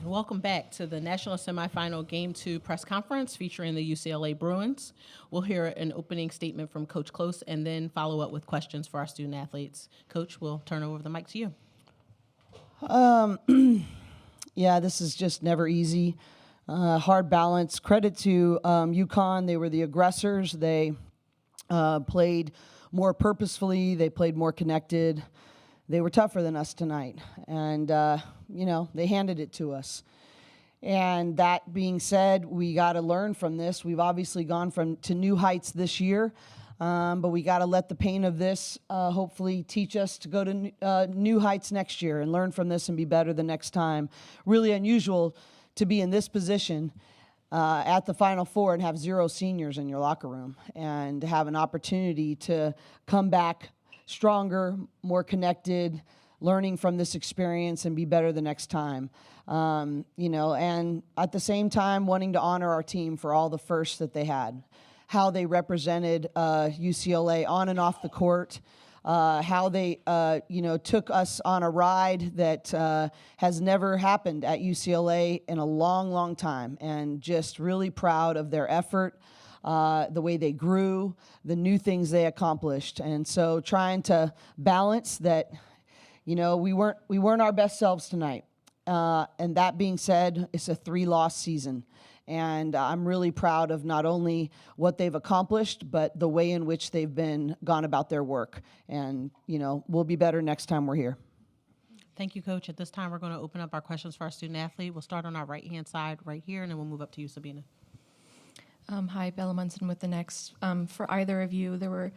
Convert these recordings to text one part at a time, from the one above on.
Welcome back to the National Semifinal Game 2 press conference featuring the UCLA Bruins. We'll hear an opening statement from Coach Close and then follow up with questions for our student athletes. Coach, we'll turn over the mic to you. Yeah, this is just never easy. Hard balance. Credit to UConn. They were the aggressors. They played more purposefully. They played more connected. They were tougher than us tonight. And, they handed it to us. And that being said, we got to learn from this. We've obviously gone to new heights this year, but we got to let the pain of this hopefully teach us to go to new heights next year and learn from this and be better the next time. Really unusual to be in this position at the Final Four and have 0 seniors in your locker room and have an opportunity to come back stronger, more connected, learning from this experience and be better the next time. And at the same time, wanting to honor our team for all the firsts that they had, how they represented UCLA on and off the court, how they, took us on a ride that has never happened at UCLA in a long, long time, and just really proud of their effort, the way they grew, the new things they accomplished. And so trying to balance that, we weren't our best selves tonight. And that being said, it's a 3-loss season. And I'm really proud of not only what they've accomplished, but the way in which they've gone about their work. And, we'll be better next time we're here. Thank you, Coach. At this time, we're going to open up our questions for our student athlete. We'll start on our right-hand side right here, and then we'll move up to you, Sabina. Hi, Bella Munson with the Next. For either of you, there were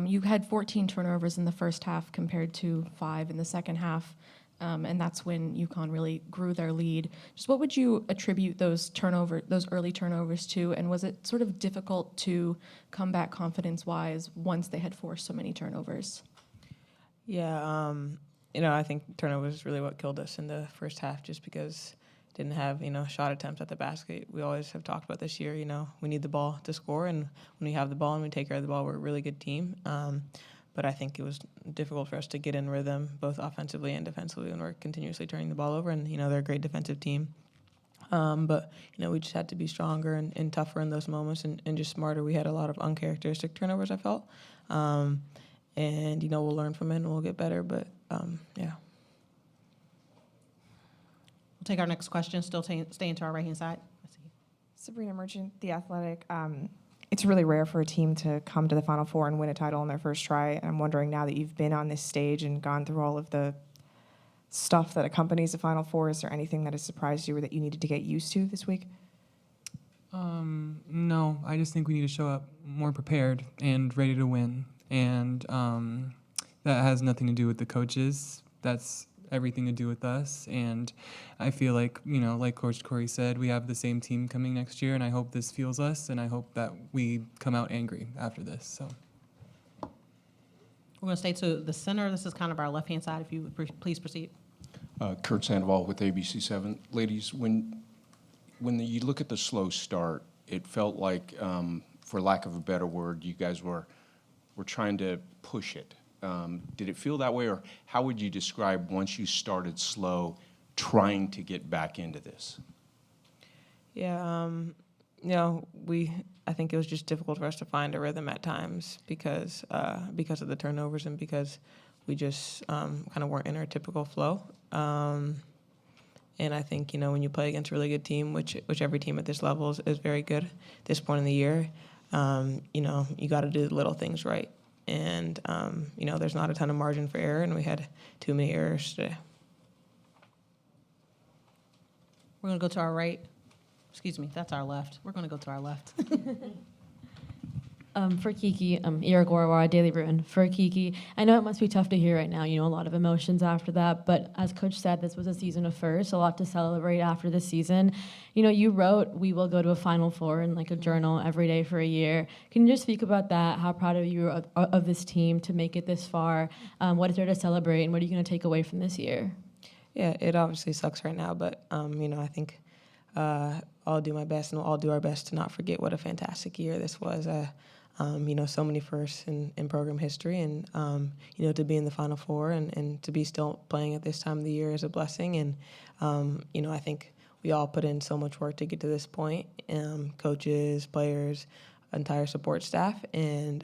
you had 14 turnovers in the first half compared to 5 in the second half, and that's when UConn really grew their lead. Just what would you attribute those early turnovers to, and was it sort of difficult to come back confidence-wise once they had forced so many turnovers? Yeah, I think turnovers is really what killed us in the first half, just because didn't have, shot attempts at the basket. We always have talked about this year, we need the ball to score, and when we have the ball and we take care of the ball, we're a really good team. But I think it was difficult for us to get in rhythm, both offensively and defensively, when we're continuously turning the ball over, and, they're a great defensive team. But, we just had to be stronger and tougher in those moments and just smarter. We had a lot of uncharacteristic turnovers, I felt. And, we'll learn from it and we'll get better, but, yeah. We'll take our next question, still staying to our right-hand side. Let's see. Sabrina Merchant, The Athletic. It's really rare for a team to come to the Final Four and win a title on their first try. And I'm wondering, now that you've been on this stage and gone through all of the stuff that accompanies the Final Four, is there anything that has surprised you or that you needed to get used to this week? No, I just think we need to show up more prepared and ready to win. And that has nothing to do with the coaches. That's everything to do with us. And I feel like, like Coach Cori said, we have the same team coming next year, and I hope this fuels us, and I hope that we come out angry after this. So we're going to stay to the center. This is kind of our left-hand side, if you would please proceed. Kurt Sandoval with ABC7. Ladies, when you look at the slow start, it felt like, for lack of a better word, you guys were trying to push it. Did it feel that way, or how would you describe, once you started slow, trying to get back into this? Yeah, I think it was just difficult for us to find a rhythm at times because of the turnovers and because we just kind of weren't in our typical flow. And I think, when you play against a really good team, which every team at this level is very good at this point in the year, you got to do the little things right. And, there's not a ton of margin for error, and we had too many errors today. We're going to go to our right. Excuse me, that's our left. We're going to go to our left. For Kiki, Ira Gorwara, Daily Bruin. For Kiki, I know it must be tough to hear right now, a lot of emotions after that, but as Coach said, this was a season of firsts, a lot to celebrate after this season. You wrote, "We will go to a Final Four" in like a journal every day for a year. Can you just speak about that, how proud of you of this team to make it this far? What is there to celebrate, and what are you going to take away from this year? Yeah, it obviously sucks right now, but, I think I'll do my best, and we'll all do our best to not forget what a fantastic year this was. so many firsts in program history, and to be in the Final Four and to be still playing at this time of the year is a blessing. And I think we all put in so much work to get to this point, coaches, players, entire support staff, and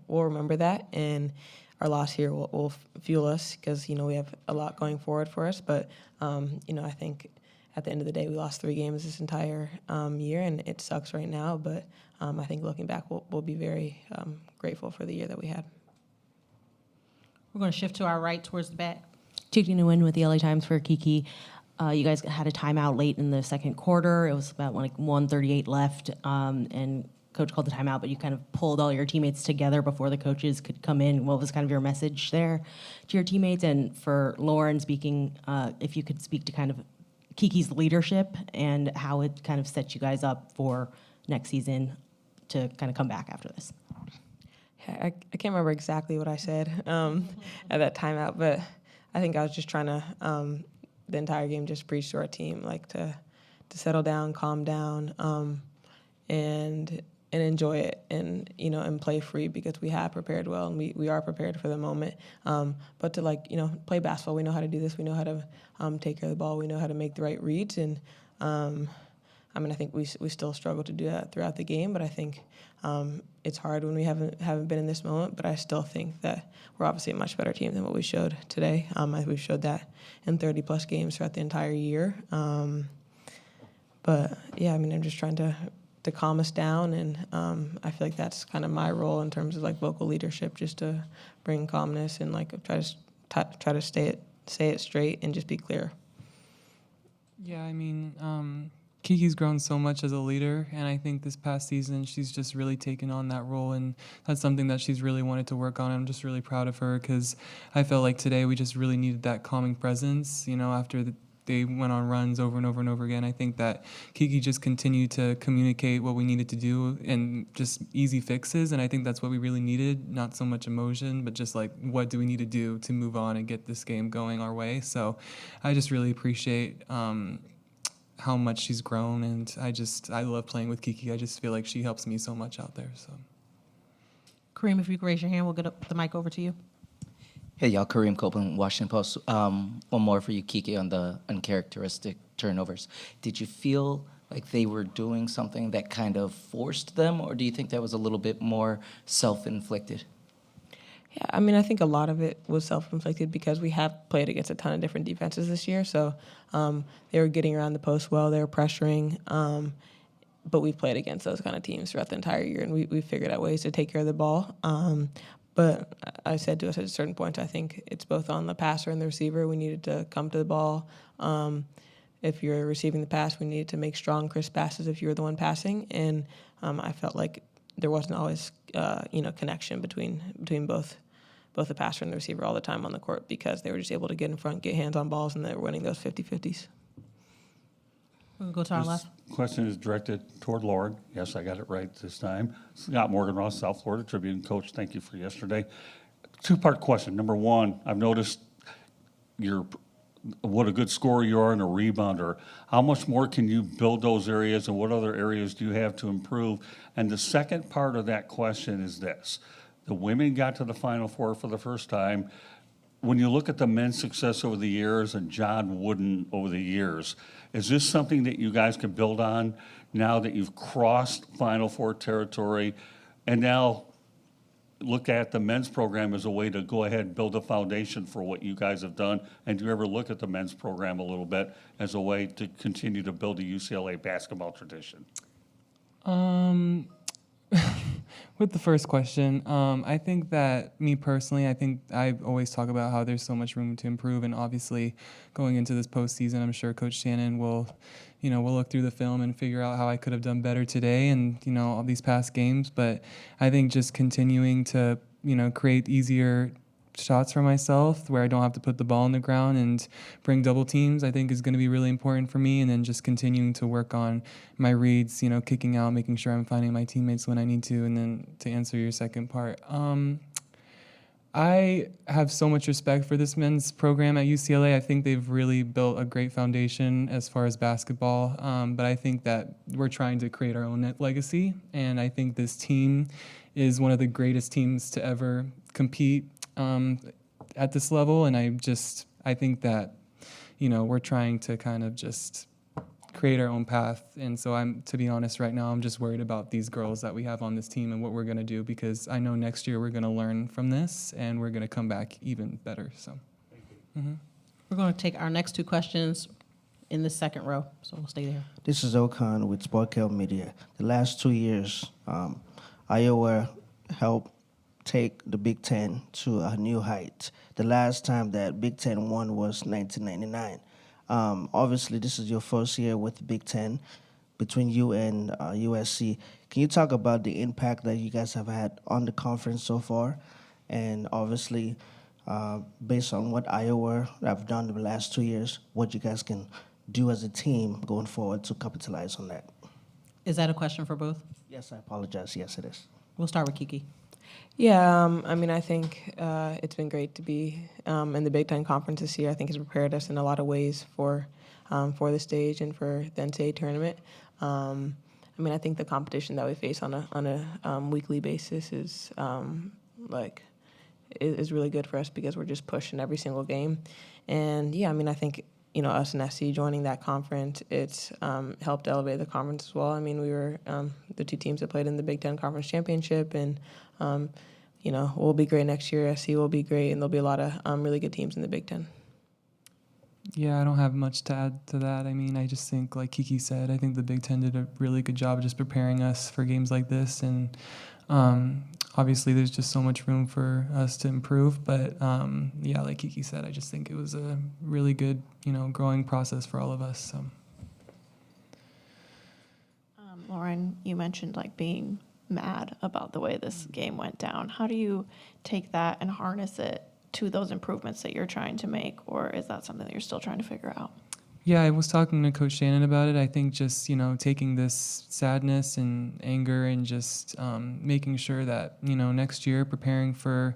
we'll remember that. And our loss here will fuel us because we have a lot going forward for us. But I think at the end of the day, we lost 3 games this entire year, and it sucks right now. But I think looking back, we'll be very grateful for the year that we had. We're going to shift to our right towards the back. Kiki Nguyen with the LA Times for Kiki. You guys had a timeout late in the second quarter. It was about 1:38 left, and Coach called the timeout, but you kind of pulled all your teammates together before the coaches could come in. What was kind of your message there to your teammates? And for Lauren speaking, if you could speak to kind of Kiki's leadership and how it kind of sets you guys up for next season to kind of come back after this. I can't remember exactly what I said at that timeout, but I think I was just trying to, the entire game, just preach to our team, to settle down, calm down, and enjoy it, and and play free, because we have prepared well, and we are prepared for the moment. But to play basketball, we know how to do this. We know how to take care of the ball. We know how to make the right reads, and I think we still struggle to do that throughout the game. But I think it's hard when we haven't been in this moment. But I still think that we're obviously a much better team than what we showed today. We've showed that in 30-plus games throughout the entire year. But yeah, I'm just trying to calm us down, and I feel like that's kind of my role in terms of vocal leadership, just to bring calmness and try to say it straight and just be clear. Yeah, Kiki's grown so much as a leader, and I think this past season she's just really taken on that role, and that's something that she's really wanted to work on. I'm just really proud of her, because I felt like today we just really needed that calming presence, after they went on runs over and over and over again. I think that Kiki just continued to communicate what we needed to do and just easy fixes, and I think that's what we really needed, not so much emotion, but just what do we need to do to move on and get this game going our way. So I just really appreciate how much she's grown, and I love playing with Kiki. I just feel like she helps me so much out there. So, Kareem, if you could raise your hand, we'll get the mic over to you. Hey, y'all. Kareem Copeland, Washington Post. One more for you, Kiki, on the uncharacteristic turnovers. Did you feel like they were doing something that kind of forced them, or do you think that was a little bit more self-inflicted? Yeah, I think a lot of it was self-inflicted, because we have played against a ton of different defenses this year. So they were getting around the post well, they were pressuring, but we've played against those kind of teams throughout the entire year, and we figured out ways to take care of the ball. But I said to us at certain points, I think it's both on the passer and the receiver. We needed to come to the ball. If you're receiving the pass, we needed to make strong, crisp passes if you were the one passing. And I felt like there wasn't always, connection between both the passer and the receiver all the time on the court, because they were just able to get in front, get hands on balls, and they were winning those 50-50s. We'll go to our left. Question is directed toward Lauren. Yes, I got it right this time. Scott Morgan Ross, South Florida Tribune. Coach, thank you for yesterday. Two-part question. Number one, I've noticed what a good scorer you are and a rebounder. How much more can you build those areas, and what other areas do you have to improve? And the second part of that question is this. The women got to the Final Four for the first time. When you look at the men's success over the years and John Wooden over the years, is this something that you guys can build on now that you've crossed Final Four territory, and now look at the men's program as a way to go ahead and build a foundation for what you guys have done? And do you ever look at the men's program a little bit as a way to continue to build a UCLA basketball tradition? With the first question, I think that me personally, I always talk about how there's so much room to improve, and obviously going into this postseason, I'm sure Coach Shannon will look through the film and figure out how I could have done better today and, all these past games. But I think just continuing to, create easier shots for myself where I don't have to put the ball on the ground and bring double teams, I think is going to be really important for me. And then just continuing to work on my reads, kicking out, making sure I'm finding my teammates when I need to. And then to answer your second part, I have so much respect for this men's program at UCLA. I think they've really built a great foundation as far as basketball, but I think that we're trying to create our own legacy, and I think this team is one of the greatest teams to ever compete at this level, and I think that, we're trying to kind of just create our own path. And so to be honest, right now, I'm just worried about these girls that we have on this team and what we're going to do, because I know next year we're going to learn from this and we're going to come back even better. So We're going to take our next two questions in the second row, so we'll stay there. This is Ocon with SportCal Media. The last 2 years, Iowa helped take the Big Ten to a new height. The last time that Big Ten won was 1999. Obviously, this is your first year with the Big Ten between you and USC. Can you talk about the impact that you guys have had on the conference so far? And obviously, based on what Iowa have done the last 2 years, what you guys can do as a team going forward to capitalize on that? Is that a question for both? Yes, I apologize. Yes, it is. We'll start with Kiki. Yeah, I think it's been great to be in the Big Ten Conference this year. I think it's prepared us in a lot of ways for the stage and for the NCAA tournament. I think the competition that we face on a weekly basis is really good for us because we're just pushing every single game. And I think us and SC joining that conference, it's helped elevate the conference as well. We were the two teams that played in the Big Ten Conference Championship, and we'll be great next year. SC will be great, and there'll be a lot of really good teams in the Big Ten. Yeah, I don't have much to add to that. I just think, like Kiki said, I think the Big Ten did a really good job of just preparing us for games like this. And obviously there's just so much room for us to improve. But like Kiki said, I just think it was a really good, growing process for all of us. So. Lauren, you mentioned being mad about the way this game went down. How do you take that and harness it to those improvements that you're trying to make, or is that something that you're still trying to figure out? Yeah, I was talking to Coach Shannon about it. I think just, taking this sadness and anger and just making sure that, next year, preparing for,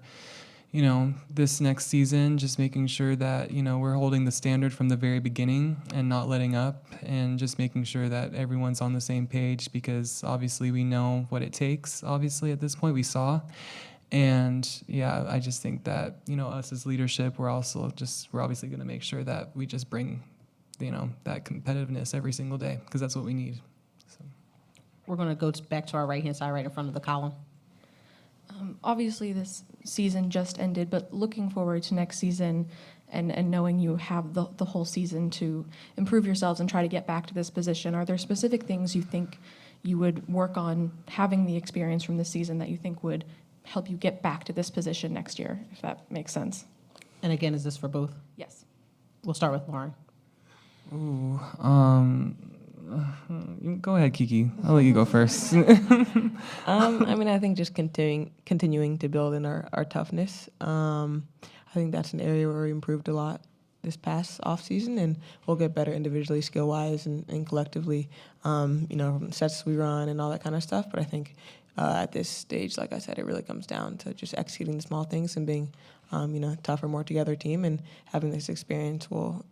this next season, just making sure that, we're holding the standard from the very beginning and not letting up, and just making sure that everyone's on the same page, because obviously we know what it takes. Obviously at this point we saw. And I just think that, us as leadership, we're obviously going to make sure that we just bring, that competitiveness every single day, because that's what we need. So. We're going to go back to our right-hand side, right in front of the column. Obviously, this season just ended, but looking forward to next season and knowing you have the whole season to improve yourselves and try to get back to this position, are there specific things you think you would work on having the experience from this season that you think would help you get back to this position next year, if that makes sense? And again, is this for both? Yes. We'll start with Lauren. Ooh, go ahead, Kiki. I'll let you go first. I think just continuing to build in our toughness. I think that's an area where we improved a lot this past off season, and we'll get better individually, skill wise, and collectively. From the sets we run and all that kind of stuff. But I think at this stage, like I said, it really comes down to just executing the small things and being, tougher, more together team, and having this experience will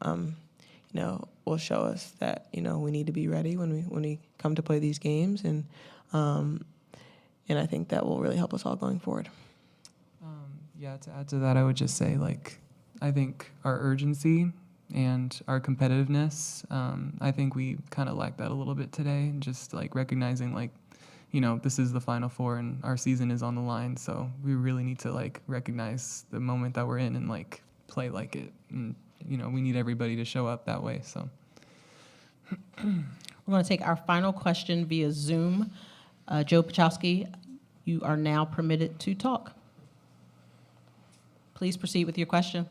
show us that we need to be ready when we come to play these games, and I think that will really help us all going forward. To add to that, I would just say, I think our urgency and our competitiveness, I think we kind of lacked that a little bit today, and just recognizing this is the Final Four and our season is on the line, so we really need to recognize the moment that we're in and play like it. And we need everybody to show up that way. So we're going to take our final question via Zoom. Joe Pachowski, you are now permitted to talk. Please proceed with your question.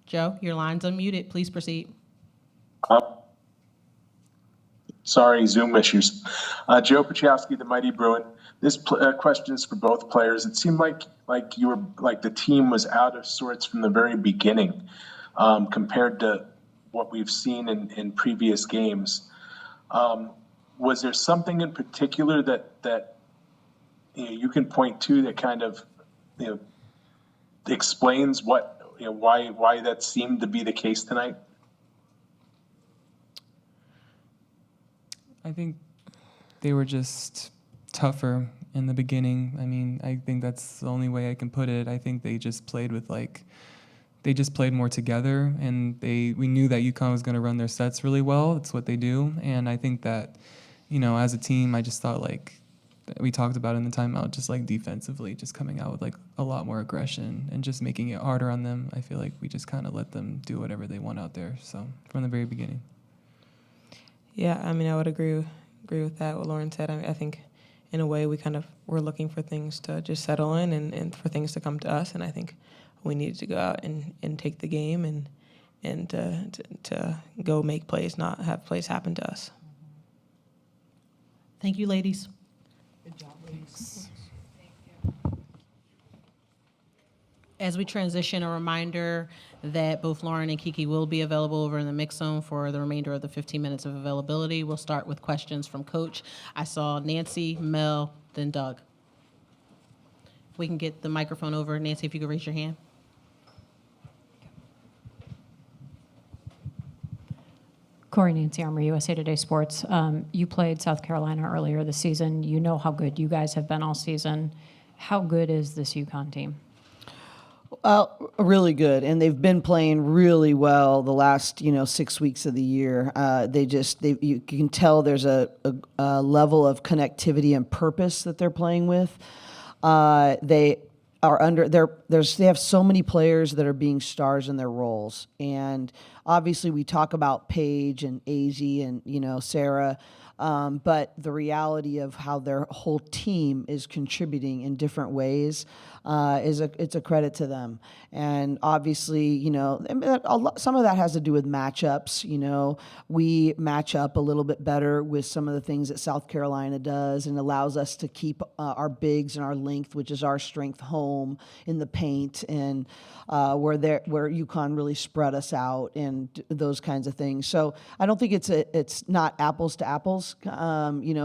Joe, your line's unmuted. Please proceed. Sorry, Zoom issues. Joe Pachowski, the Mighty Bruin. This question is for both players. It seemed like you were the team was out of sorts from the very beginning, compared to what we've seen in previous games. Was there something in particular that you can point to that kind of explains why that seemed to be the case tonight? I think they were just tougher in the beginning. I mean, I think that's the only way I can put it. I think they just played with they just played more together, and we knew that UConn was going to run their sets really well. It's what they do, and I think that, as a team, I just thought we talked about in the timeout, just defensively, just coming out with a lot more aggression and just making it harder on them. I feel like we just kind of let them do whatever they want out there. So from the very beginning. Yeah, I mean, I would agree with that, what Lauren said. I think in a way we kind of were looking for things to just settle in and for things to come to us, and I think we needed to go out and take the game and to go make plays, not have plays happen to us. Thank you, ladies. Good job, ladies. As we transition, a reminder that both Lauren and Kiki will be available over in the mix zone for the remainder of the 15 minutes of availability. We'll start with questions from Coach. I saw Nancy, Mel, then Doug. We can get the microphone over. Nancy, if you could raise your hand. Cori, Nancy Armour, USA Today Sports. You played South Carolina earlier this season. You know how good you guys have been all season. How good is this UConn team? Really good, and they've been playing really well the last 6 weeks of the year. You can tell there's a level of connectivity and purpose that they're playing with. They have so many players that are being stars in their roles, and obviously we talk about Paige and Azzy and Sarah, but the reality of how their whole team is contributing in different ways it's a credit to them. And obviously, some of that has to do with matchups. We match up a little bit better with some of the things that South Carolina does, and allows us to keep our bigs and our length, which is our strength, home in the paint, and where UConn really spread us out and those kinds of things. So I don't think it's not apples to apples,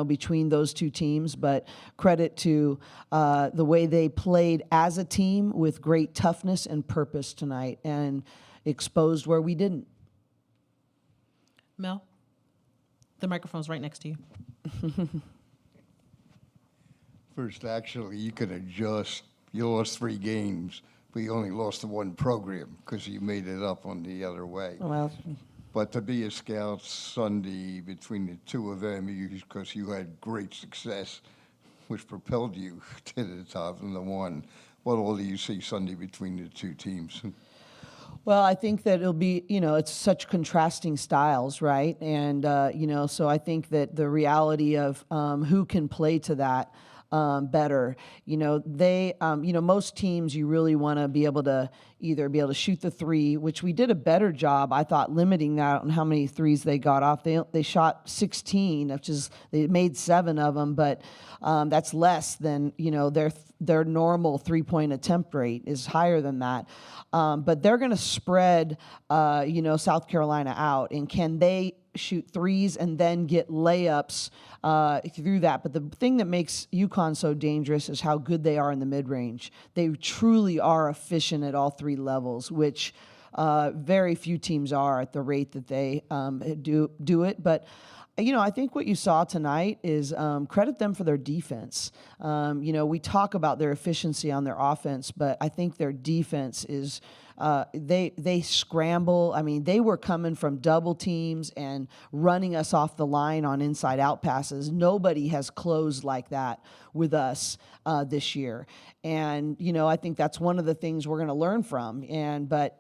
between those two teams, but credit to the way they played as a team with great toughness and purpose tonight, and exposed where we didn't. Mel, the microphone's right next to you. First, actually, you could adjust. You lost 3 games, but you only lost to one program because you made it up on the other way. Well, but to be a scout Sunday between the two of them, because you had great success, which propelled you to the top and the one. What all do you see Sunday between the two teams? Well, I think that it'll be, it's such contrasting styles, right? And, so I think that the reality of who can play to that better. Most teams, you really want to be able to either be able to shoot the 3, which we did a better job, I thought, limiting that on how many threes they got off. They shot 16, which is, they made 7 of them, but that's less than, their normal 3-point attempt rate is higher than that. But they're going to spread, South Carolina out, and can they shoot 3s and then get layups through that? But the thing that makes UConn so dangerous is how good they are in the mid-range. They truly are efficient at all 3 levels, which very few teams are at the rate that they do it. But I think what you saw tonight is credit them for their defense. We talk about their efficiency on their offense, but I think their defense is they scramble. I mean, they were coming from double teams and running us off the line on inside out passes. Nobody has closed like that with us this year. And, I think that's one of the things we're going to learn from. But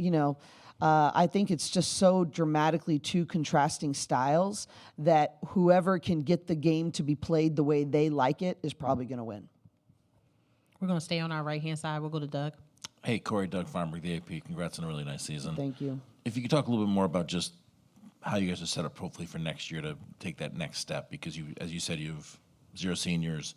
I think it's just so dramatically 2 contrasting styles that whoever can get the game to be played the way they like it is probably going to win. We're going to stay on our right-hand side. We'll go to Doug. Hey, Cori, Doug Feinberg, the AP. Congrats on a really nice season. Thank you. If you could talk a little bit more about just how you guys are set up hopefully for next year to take that next step, because as you said, you have 0 seniors.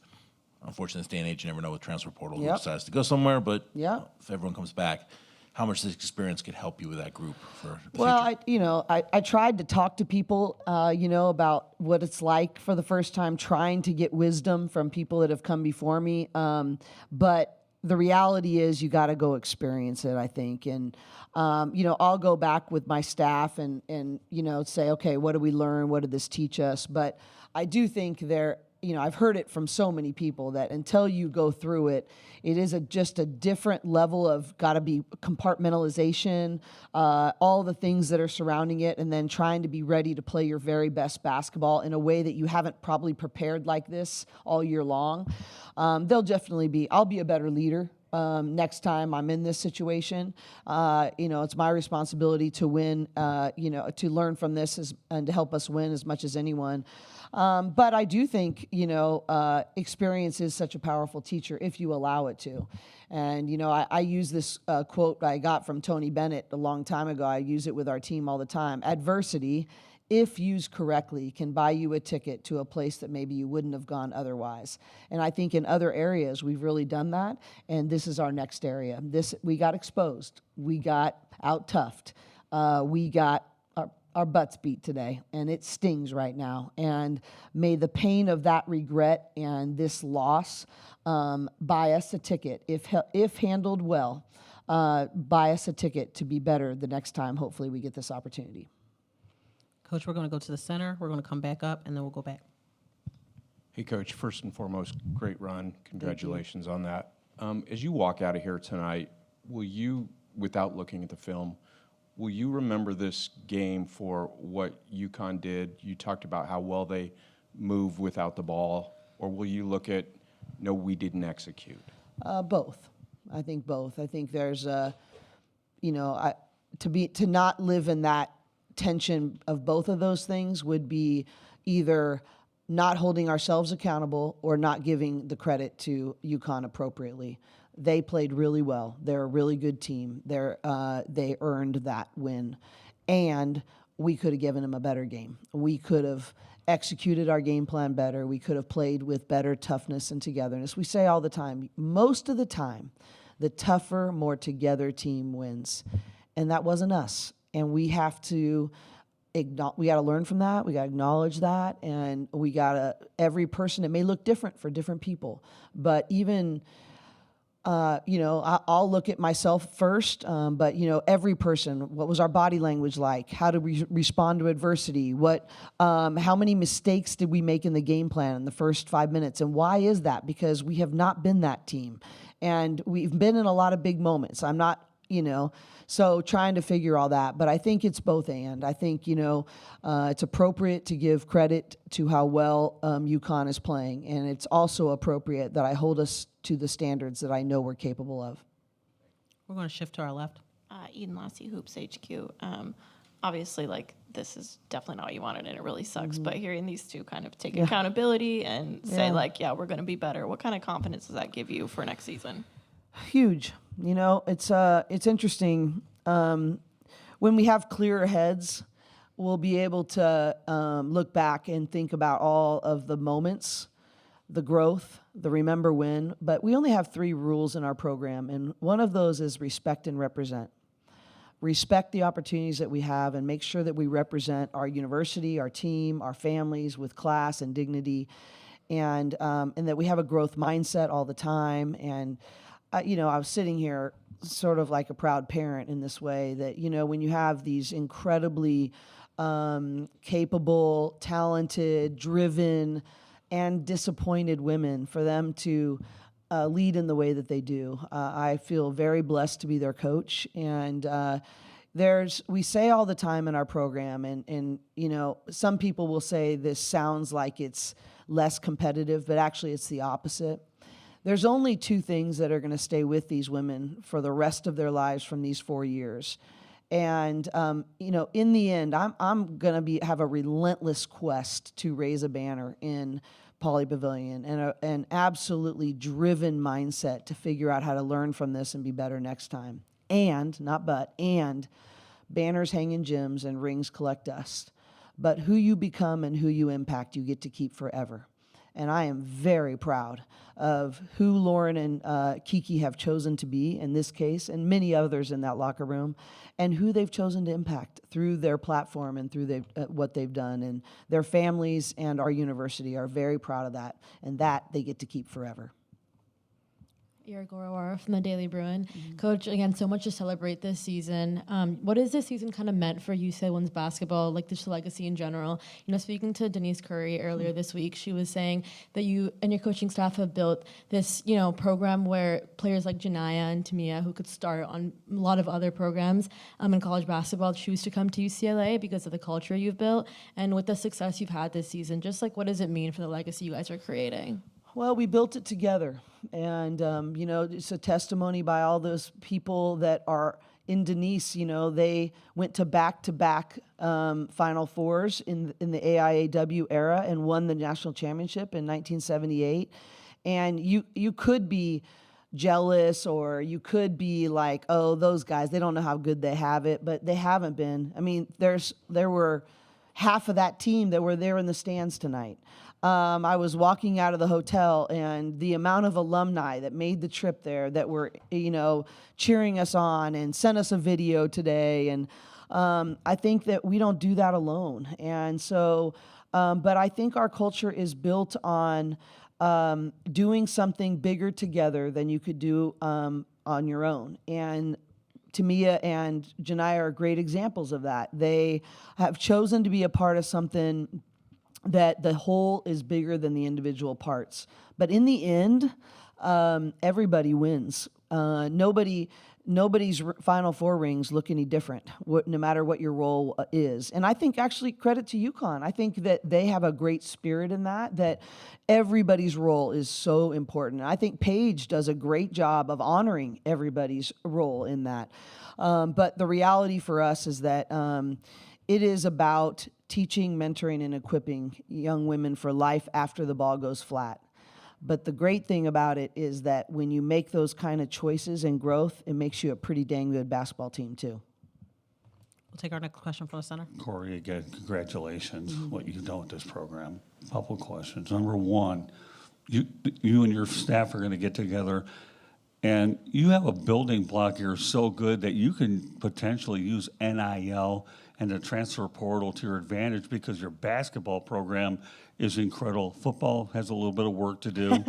Unfortunately, in this day and age, you never know with transfer portal who decides to go somewhere, but if everyone comes back, how much this experience could help you with that group for the Well, future. I tried to talk to people, about what it's like for the first time, trying to get wisdom from people that have come before me. But the reality is you got to go experience it, I think. And, I'll go back with my staff and say, okay, what did we learn? What did this teach us? But I do think I've heard it from so many people that until you go through it, it is just a different level of got to be compartmentalization, all the things that are surrounding it, and then trying to be ready to play your very best basketball in a way that you haven't probably prepared like this all year long. I'll be a better leader. Next time I'm in this situation, it's my responsibility to win, to learn from this and to help us win as much as anyone. But I do think, experience is such a powerful teacher if you allow it to. And, I use this quote I got from Tony Bennett a long time ago. I use it with our team all the time. Adversity, if used correctly, can buy you a ticket to a place that maybe you wouldn't have gone otherwise. And I think in other areas, we've really done that. And this is our next area. We got exposed. We got out-toughed. We got our butts beat today, and it stings right now. And may the pain of that regret and this loss buy us a ticket, if handled well, buy us a ticket to be better the next time, hopefully, we get this opportunity. Coach, we're going to go to the center. We're going to come back up, and then we'll go back. Hey, Coach, first and foremost, great run. Congratulations on that. As you walk out of here tonight, will you, without looking at the film, will you remember this game for what UConn did? You talked about how well they move without the ball. Or will you look at, no, we didn't execute? Both. I think both. I think there's to not live in that tension of both of those things would be either not holding ourselves accountable or not giving the credit to UConn appropriately. They played really well. They're a really good team. They earned that win. And we could have given them a better game. We could have executed our game plan better. We could have played with better toughness and togetherness. We say all the time, most of the time, the tougher, more together team wins. And that wasn't us. And we have to learn from that. We got to acknowledge that. And every person, it may look different for different people, but even, I'll look at myself first, but every person, what was our body language like? How did we respond to adversity? How many mistakes did we make in the game plan in the first 5 minutes? And why is that? Because we have not been that team. And we've been in a lot of big moments. I'm not, so trying to figure all that. But I think it's both and. I think, it's appropriate to give credit to how well UConn is playing. And it's also appropriate that I hold us to the standards that I know we're capable of. We're going to shift to our left. Eden Lassie, Hoops HQ. Obviously, this is definitely not what you wanted, and it really sucks. But hearing these two kind of take accountability and say, we're going to be better, what kind of confidence does that give you for next season? Huge. It's interesting. When we have clearer heads, we'll be able to look back and think about all of the moments, the growth, the remember when. But we only have 3 rules in our program, and one of those is respect and represent. Respect the opportunities that we have and make sure that we represent our university, our team, our families with class and dignity, and that we have a growth mindset all the time. And I was sitting here sort of like a proud parent in this way that, when you have these incredibly capable, talented, driven, and disappointed women, for them to lead in the way that they do. I feel very blessed to be their coach. And we say all the time in our program, and some people will say this sounds like it's less competitive, but actually it's the opposite. There's only 2 things that are going to stay with these women for the rest of their lives from these 4 years. And, in the end, I'm going to have a relentless quest to raise a banner in Pauley Pavilion and an absolutely driven mindset to figure out how to learn from this and be better next time. And banners hang in gyms and rings collect dust. But who you become and who you impact, you get to keep forever. And I am very proud of who Lauren and Kiki have chosen to be in this case, and many others in that locker room, and who they've chosen to impact through their platform and through what they've done. And their families and our university are very proud of that, and that they get to keep forever. Ira Gorawara from the Daily Bruin. Coach, again, so much to celebrate this season. What has this season kind of meant for UCLA women's basketball, like this legacy in general? You know, speaking to Denise Cori earlier this week, she was saying that you and your coaching staff have built this, you know, program where players like Janiyah and Tamia, who could start on a lot of other programs in college basketball, choose to come to UCLA because of the culture you've built. And with the success you've had this season, just like what does it mean for the legacy you guys are creating? Well, we built it together, and you know, it's a testimony by all those people that are in Denise. You know, they went to back-to-back Final Fours in the AIAW era and won the national championship in 1978. And you could be jealous, or you could be like, oh, those guys, they don't know how good they have it, but they haven't been. I mean, there were half of that team that were there in the stands tonight. I was walking out of the hotel, and the amount of alumni that made the trip there that were, you know, cheering us on and sent us a video today. And I think that we don't do that alone. And so, but I think our culture is built on doing something bigger together than you could do on your own. And Tamia and Janiyah are great examples of that. They have chosen to be a part of something that the whole is bigger than the individual parts. But in the end, everybody wins. Nobody's Final Four rings look any different, no matter what your role is. And I think actually credit to UConn. I think that they have a great spirit in that everybody's role is so important. And I think Paige does a great job of honoring everybody's role in that. But the reality for us is that it is about teaching, mentoring, and equipping young women for life after the ball goes flat. But the great thing about it is that when you make those kind of choices and growth, it makes you a pretty dang good basketball team too. We'll take our next question from the center. Cori, again, congratulations, what you've done with this program. A couple questions. Number one, you and your staff are going to get together, and you have a building block here so good that you can potentially use NIL and the transfer portal to your advantage, because your basketball program is incredible. Football has a little bit of work to do,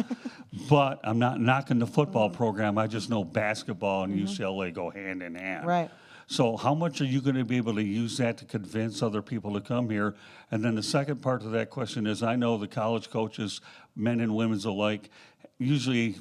but I'm not knocking the football program. I just know basketball and UCLA go hand in hand. Right. So how much are you going to be able to use that to convince other people to come here? And then the second part of that question is, I know the college coaches, men and women's alike, usually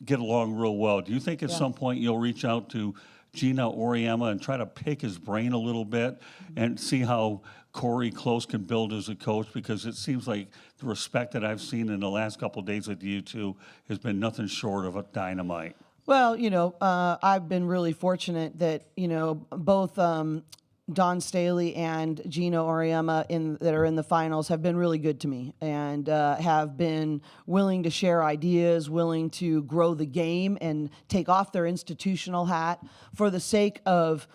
get along real well. Do you think at some point you'll reach out to Gino Auriemma and try to pick his brain a little bit and see how Cori Close can build as a coach? Because it seems like the respect that I've seen in the last couple of days with you two has been nothing short of a dynamite. Well, you know, I've been really fortunate that, you know, both Don Staley and Gino Auriemma that are in the finals have been really good to me, and have been willing to share ideas, willing to grow the game and take off their institutional hat for the sake of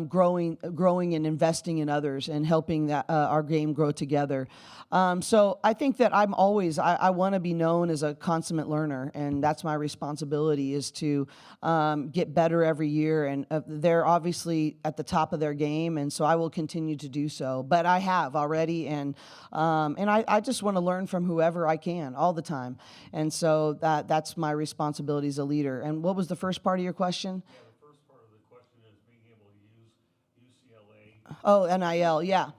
growing and investing in others and helping our game grow together. So I think that I want to be known as a consummate learner, and that's my responsibility, is to get better every year. And they're obviously at the top of their game, and so I will continue to do so. But I have already, and I just want to learn from whoever I can all the time. And so that's my responsibility as a leader. And what was the first part of your question? Yeah, the first part of the question is being able to use UCLA. Oh, NIL, yeah.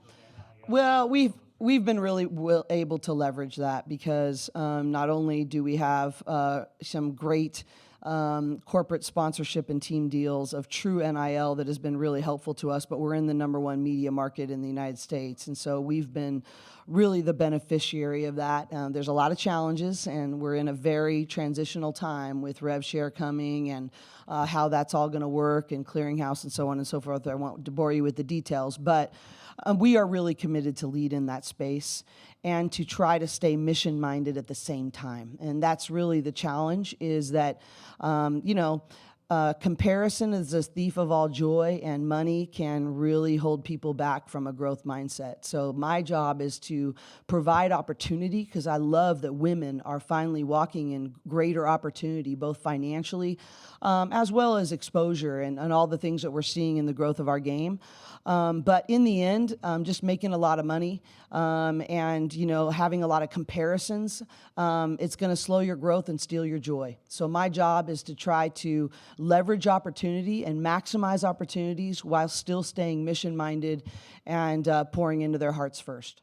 Well, we've been really able to leverage that, because not only do we have some great corporate sponsorship and team deals of true NIL that has been really helpful to us, but we're in the #1 media market in the United States. And so we've been really the beneficiary of that. There's a lot of challenges, and we're in a very transitional time with rev share coming and how that's all going to work, and clearinghouse and so on and so forth. I won't bore you with the details, but we are really committed to lead in that space and to try to stay mission-minded at the same time. And that's really the challenge, is that, you know, comparison is the thief of all joy, and money can really hold people back from a growth mindset. So my job is to provide opportunity, because I love that women are finally walking in greater opportunity, both financially as well as exposure and all the things that we're seeing in the growth of our game. But in the end, just making a lot of money and having a lot of comparisons, it's going to slow your growth and steal your joy. So my job is to try to leverage opportunity and maximize opportunities while still staying mission-minded and pouring into their hearts first.